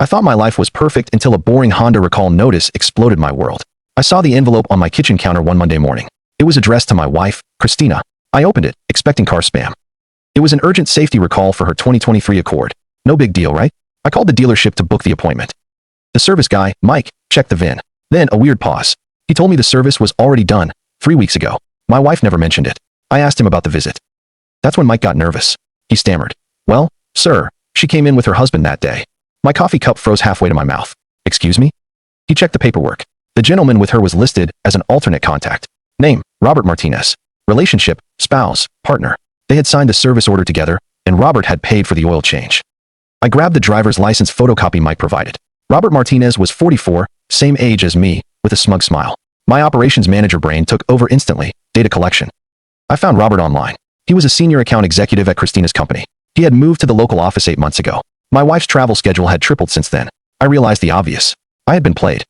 I thought my life was perfect until a boring Honda recall notice exploded my world. I saw the envelope on my kitchen counter one Monday morning. It was addressed to my wife, Christina. I opened it, expecting car spam. It was an urgent safety recall for her 2023 Accord. No big deal, right? I called the dealership to book the appointment. The service guy, Mike, checked the VIN. Then a weird pause. He told me the service was already done 3 weeks ago. My wife never mentioned it. I asked him about the visit. That's when Mike got nervous. He stammered. Well, sir, she came in with her husband that day. My coffee cup froze halfway to my mouth. Excuse me? He checked the paperwork. The gentleman with her was listed as an alternate contact. Name, Robert Martinez. Relationship, spouse, partner. They had signed a service order together, and Robert had paid for the oil change. I grabbed the driver's license photocopy Mike provided. Robert Martinez was 44, same age as me, with a smug smile. My operations manager brain took over instantly. Data collection. I found Robert online. He was a senior account executive at Christina's company. He had moved to the local office 8 months ago. My wife's travel schedule had tripled since then. I realized the obvious. I had been played.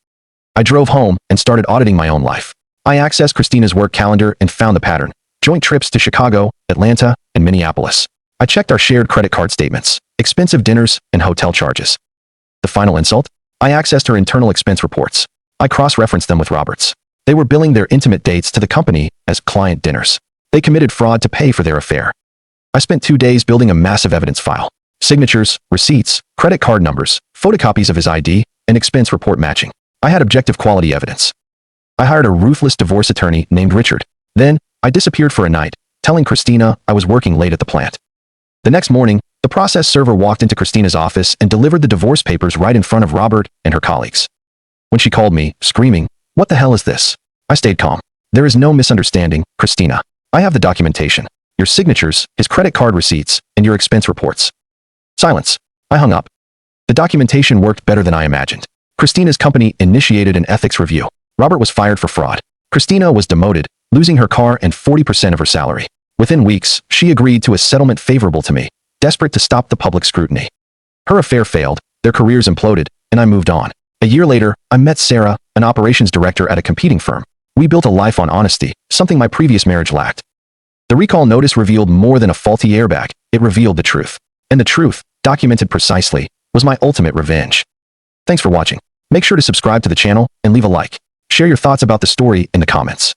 I drove home and started auditing my own life. I accessed Christina's work calendar and found the pattern. Joint trips to Chicago, Atlanta, and Minneapolis. I checked our shared credit card statements, expensive dinners, and hotel charges. The final insult? I accessed her internal expense reports. I cross-referenced them with Robert's. They were billing their intimate dates to the company as client dinners. They committed fraud to pay for their affair. I spent 2 days building a massive evidence file. Signatures, receipts, credit card numbers, photocopies of his ID, and expense report matching. I had objective quality evidence. I hired a ruthless divorce attorney named Richard. Then, I disappeared for a night, telling Christina I was working late at the plant. The next morning, the process server walked into Christina's office and delivered the divorce papers right in front of Robert and her colleagues. When she called me, screaming, "What the hell is this?" I stayed calm. There is no misunderstanding, Christina. I have the documentation, your signatures, his credit card receipts, and your expense reports. Silence. I hung up. The documentation worked better than I imagined. Christina's company initiated an ethics review. Robert was fired for fraud. Christina was demoted, losing her car and 40% of her salary. Within weeks, she agreed to a settlement favorable to me, desperate to stop the public scrutiny. Her affair failed, their careers imploded, and I moved on. A year later, I met Sarah, an operations director at a competing firm. We built a life on honesty, something my previous marriage lacked. The recall notice revealed more than a faulty airbag. It revealed the truth. And the truth, documented precisely, was my ultimate revenge. Thanks for watching. Make sure to subscribe to the channel and leave a like. Share your thoughts about the story in the comments.